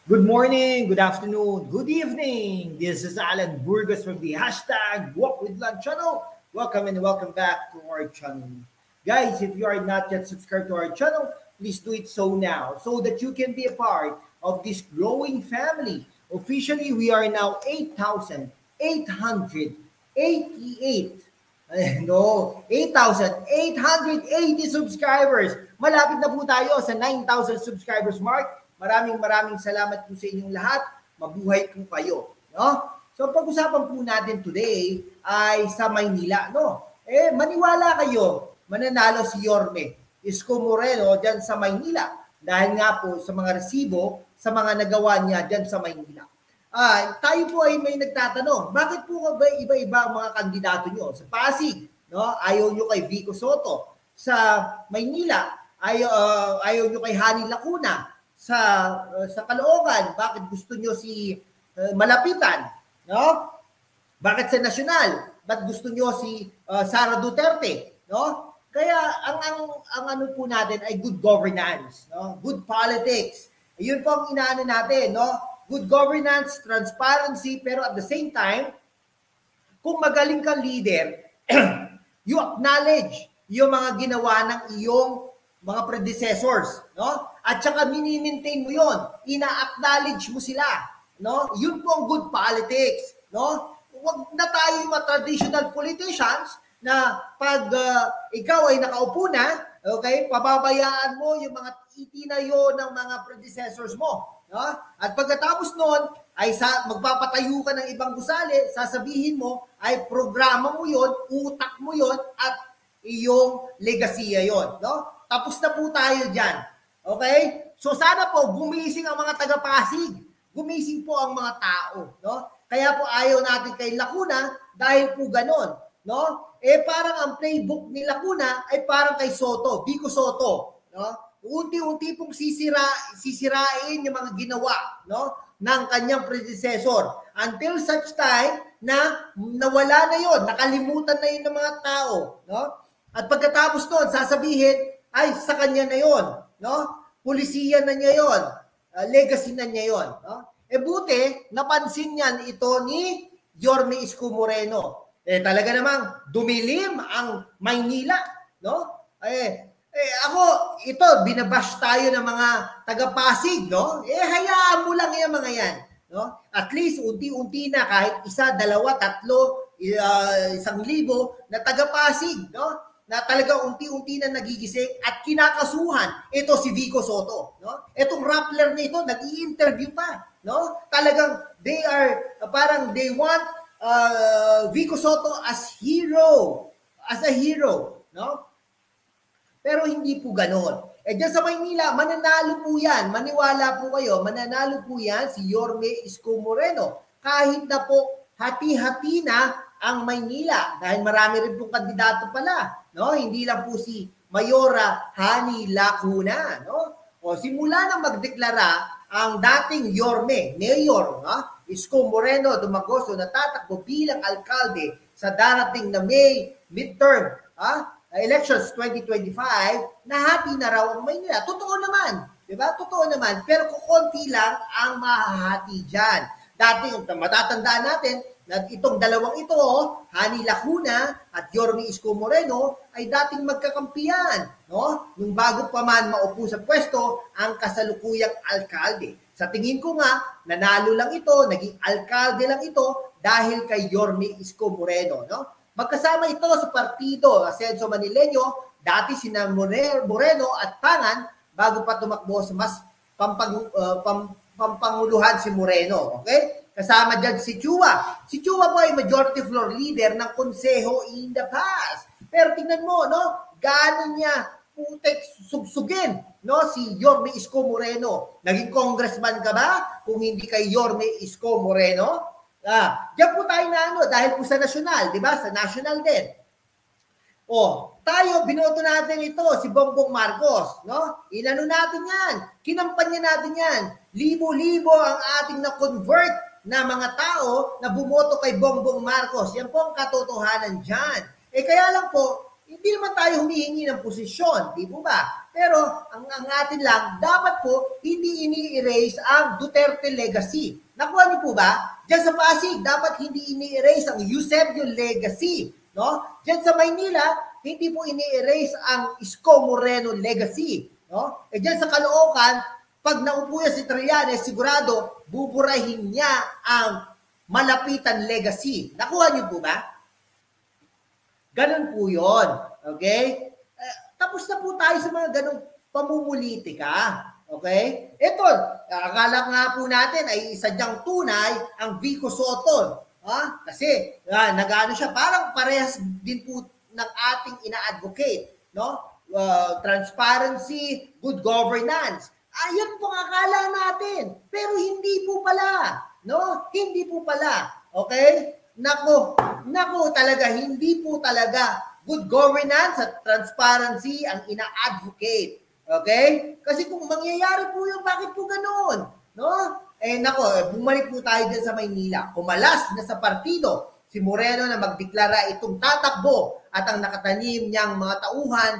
Good morning, good afternoon, good evening. This is Alan Burgos from the hashtag Walk with Lunch channel. Welcome and welcome back to our channel. Guys, if you are not yet subscribed to our channel, please do it so now so that you can be a part of this growing family. Officially, we are now 8,888. No, 8,880 subscribers. Malapit na po tayo sa 9,000 subscribers mark. Maraming salamat po sa inyong lahat. Mabuhay po kayo, no? So pag-usapan po natin today ay sa Maynila, no? Maniwala kayo, mananalo si Yorme Isko Moreno diyan sa Maynila dahil nga po sa mga resibo, sa mga nagawa niya diyan sa Maynila. Tayo po ay may nagtatanong, bakit po ba iba-iba ang mga kandidato nyo? Sa Pasig, no? Ayaw nyo kay Vico Soto. Sa Maynila, ayaw nyo kay Hani Lacuna. Sa Caloocan, bakit gusto nyo si Malapitan, no? Bakit sa National, bakit gusto nyo si Sara Duterte, no? Kaya ang ano po natin ay good governance, no? Good politics. Yun po ang inaano natin, no? Good governance, transparency, pero at the same time, kung magaling kang leader, you acknowledge yung mga ginawa ng iyong mga predecessors, no? At saka mini-maintain mo 'yon, ina-acknowledge mo sila, no? Yun po ang good politics, no? Huwag na tayo yung mga traditional politicians na pag ikaw ay nakaupo na, okay, pababayaan mo yung mga itinayo ng mga predecessors mo, no? At pagkatapos noon ay magpapatayo ka ng ibang gusali, sasabihin mo ay programa mo 'yon, utak mo 'yon at iyong legasiya 'yon, no? Tapos na po tayo diyan. Okay? So sana po gumising ang mga taga-Pasig. Gumising po ang mga tao, no? Kaya po ayaw natin kay Lacuna dahil po ganon, no? Parang ang playbook ni Lacuna ay parang kay Soto, Vico Soto, no? Unti-unti pong sisirain yung mga ginawa, no, ng kanyang predecessor until such time na nawala na yon, nakalimutan na yun ng mga tao, no? At pagkatapos noon, sasabihin ay sa kanya na yon, no? Pulisiya na niya yon, legacy na niya yon, no? Buti napansin niyan ito ni Yorme Isko Moreno. Talaga namang dumilim ang Maynila, no? Ako, ito, binabash tayo ng mga taga-Pasig, no? Hayaan mo lang yung mga yan, no? At least, unti-unti na, kahit isa, dalawa, tatlo, 1,000 na taga-Pasig, no? Na talaga unti-unti na nagigising at kinakasuhan. Ito si Vico Soto, no? Itong Rappler na ito, nag-i-interview pa, no? Talagang, parang they want Vico Soto as a hero, no? Pero hindi po ganon. Diyan sa Maynila, mananalo po yan. Maniwala po kayo, mananalo po yan si Yorme Isko Moreno. Kahit na po hati-hati na ang Maynila. Dahil marami rin pong kandidato pala. No? Hindi lang po si Mayora Hani Lacuna. No? Simula na magdeklara ang dating Yorme, Mayor, Isko Moreno Dumagoso na tatakbo bilang alkalde sa darating na May midterm, elections 2025, nahati na raw ang Maynila. Totoo naman, di ba? Totoo naman, pero kukunti lang ang mahahati dyan. Dati, matatandaan natin, na itong dalawang ito, Hani Lacuna at Yorme Isko Moreno, ay dating magkakampiyan, no? Nung bago pa man maupo sa pwesto, ang kasalukuyang alkalde. Sa tingin ko nga, nanalo lang ito, naging alkalde lang ito, dahil kay Yorme Isko Moreno, no? Magkasama ito sa partido Ascenso Manileño, dati sina Moreno at Pangan bago pa tumakbo sa mas pampanguluhan si Moreno. Okay? Kasama dyan si Chua. Si Chua po ay majority floor leader ng konseho in the past. Pero tingnan mo, no? Gaano niya putek sugsugin, no? Si Yorme Isko Moreno. Naging congressman ka ba kung hindi kay Yorme Isko Moreno? Diyan po tayo na dahil po sa national, di ba? Sa national din. Tayo, binoto natin ito, si Bongbong Marcos, no? Inano natin yan, kinampanya natin yan. Libo-libo ang ating na-convert na mga tao na bumoto kay Bongbong Marcos. Yan po ang katotohanan dyan. Kaya lang po, hindi naman tayo humihingi ng posisyon, di po ba? Pero ang atin lang, dapat po hindi ini-erase ang Duterte legacy. Nakuha niyo po ba? Diyan sa Pasig, dapat hindi ini-erase ang Eusebio legacy. No? Diyan sa Maynila, hindi po ini-erase ang Isko Moreno legacy. No? Diyan sa Caloocan, pag naupo yan si Trillanes, sigurado buburahin niya ang Malapitan legacy. Nakuha niyo po ba? Ganun po yun. Okay? Tapos na po tayo sa mga ganung pamumulitika. Okay? Ito, akala nga po natin ay sadyang tunay ang Vico Sotto. Kasi nag-ano siya, parang parehas din po ng ating ina-advocate. No? Transparency, good governance. Ayan po ang akala natin. Pero hindi po pala. No? Hindi po pala. Okay? Nako talaga, hindi po talaga good governance at transparency ang ina-advocate. Okay? Kasi kung mangyayari po yun, bakit po ganoon? No? Bumalik po tayo dyan sa Maynila. Kumalas na sa partido si Moreno na magdeklara itong tatakbo at ang nakatanim niyang mga tauhan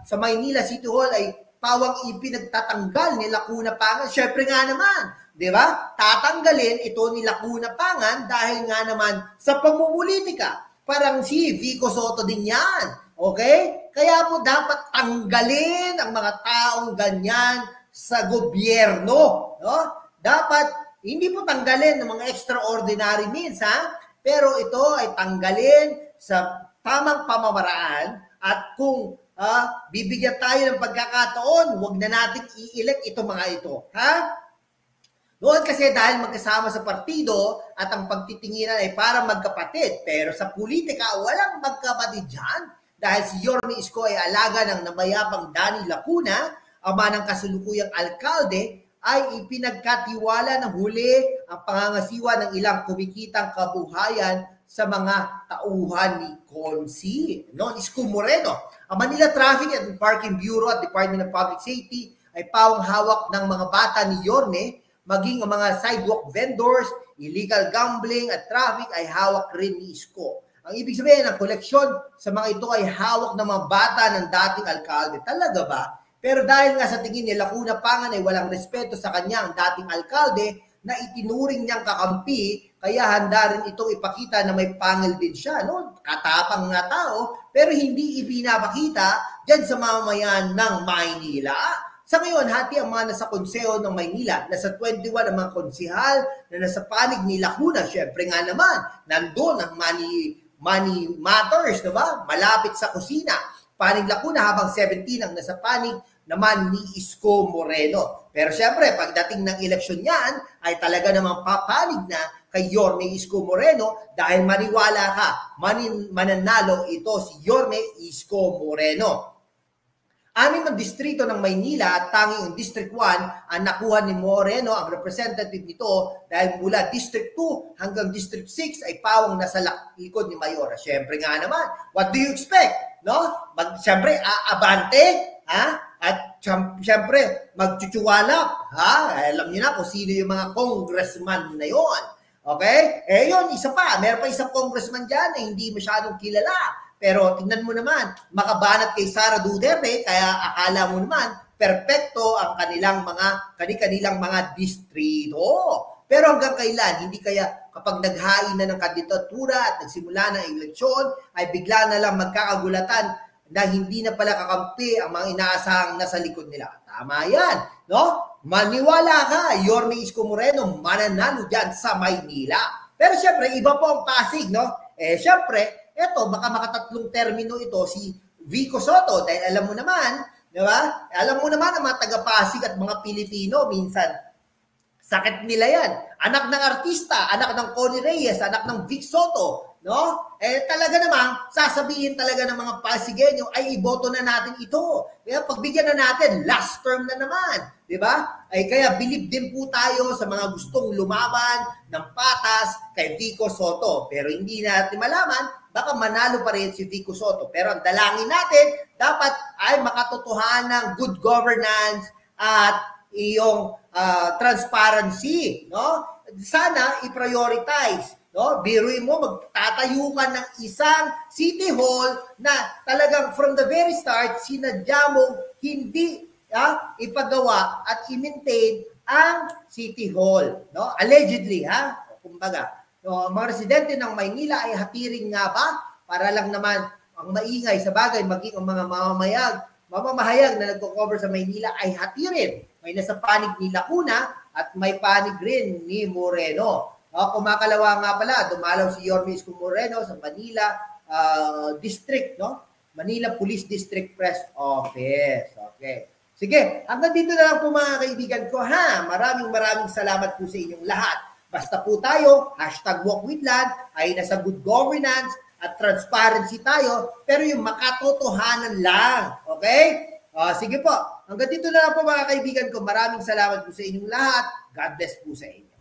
sa Maynila City Hall ay pawang ipinagtatanggal ni Lacuna Pangan. Syempre nga naman, di ba? Tatanggalin ito ni Lacuna Pangan dahil nga naman sa pamumulitika. Parang si Vico Sotto din yan. Okay? Kaya po dapat tanggalin ang mga taong ganyan sa gobyerno. No? Dapat hindi po tanggalin ng mga extraordinary means, pero ito ay tanggalin sa tamang pamamaraan at kung bibigyan tayo ng pagkakataon, huwag na natin i-elect itong mga ito. Noon kasi dahil magkasama sa partido at ang pagtitinginan ay para magkapatid. Pero sa politika, walang magkapatid dyan. Dahil si Yorme Isko ay alaga ng namayapang Danny Lacuna, ama ng kasulukuyang alkalde, ay ipinagkatiwala ng huli ang pangangasiwa ng ilang kumikitang kabuhayan sa mga tauhan ni Consi. Isko Moreno. Ang Manila Traffic and Parking Bureau at Department of Public Safety ay pawang hawak ng mga bata ni Yorme, maging ang mga sidewalk vendors, illegal gambling at traffic ay hawak rin ni Isko. Ang ibig sabihin, ang koleksyon sa mga ito ay hawak ng mga bata ng dating alkalde. Talaga ba? Pero dahil nga sa tingin ni Lacuna Pangan ay walang respeto sa kanya ang dating alkalde na itinuring niyang kakampi, kaya handa rin itong ipakita na may pangil din siya. No? Katapang nga tao, pero hindi ipinapakita dyan sa mamamayan ng Maynila. Sa ngayon, hati ang mga nasa konseho ng Maynila. Nasa 21 ang mga konsihal na nasa panig ni Lacuna. Siyempre nga naman, nandun ang money matters, diba? Malapit sa kusina. Panig Lacuna habang 17 ang nasa panig naman ni Isko Moreno. Pero siyempre, pagdating ng eleksyon yan, ay talaga namang papanig na kay Yorme Isko Moreno dahil maniwala ka, mananalo ito si Yorme Isko Moreno. 6 ang distrito ng Maynila at tanging ang District 1 ang nakuha ni Moreno, ang representative nito, dahil mula District 2 hanggang District 6 ay pawang nasa likod ni Mayora. Siyempre nga naman, what do you expect? No? Siyempre, aabante, at siyempre, magchuchuwalap, Alam niyo na kung sino yung mga congressman na yon. Okay? Yun, isa pa, meron pa isang congressman dyan na hindi masyadong kilala. Pero tingnan mo naman, makabanat kay Sara Duterte, kaya akala mo naman, perpekto ang kanilang mga distrito. Pero hanggang kailan, hindi kaya kapag naghain na ng kandidatura at nagsimula na ang eleksyon, ay bigla na lang magkakagulatan na hindi na pala kakampi ang mga inaasahang nasa likod nila. Tama yan, no? Maniwala ka, Yorme Isko Moreno, mananalo dyan sa Maynila. Pero syempre, iba po ang Pasig, no? Syempre, eto, baka makatatlong termino ito si Vico Sotto dahil alam mo naman, di ba? Alam mo naman ang mga taga-Pasig at mga Pilipino, minsan, sakit nila yan. Anak ng artista, anak ng Connie Reyes, anak ng Vic Sotto, no? Talaga namang, sasabihin talaga ng mga Pasigenyo, ay iboto na natin ito. Kaya pagbigyan na natin, last term na naman, di ba? Kaya believe din po tayo sa mga gustong lumaban ng patas kay Vico Sotto. Pero hindi natin malaman, baka manalo pa rin si Vico Sotto. Pero ang dalangin natin, dapat ay makatotohanan ng good governance at iyong transparency. No? Sana i-prioritize. No? Biruin mo, magtatayo ka ng isang city hall na talagang from the very start, sinadya mo hindi ipagawa at i-maintain ang City Hall. No? Allegedly, kumbaga. So, mga residente ng Maynila ay hatiring nga ba para lang naman ang maingay sa bagay maging ang mga mamamahayag na nagko-cover sa Maynila ay hatirin. May nasa panig ni Lacuna at may panig rin ni Moreno. Kumakalawa nga pala, dumalaw si Yorme Isko Moreno sa Manila District, no? Manila Police District Press Office. Okay. Sige, hanggang dito na lang po mga kaibigan ko, ha? Maraming salamat po sa inyong lahat. Basta po tayo, #WalkWithLand ay nasa good governance at transparency tayo, pero yung makatotohanan lang. Okay? Sige po, hanggang dito na lang po mga kaibigan ko. Maraming salamat po sa inyong lahat. God bless po sa inyo.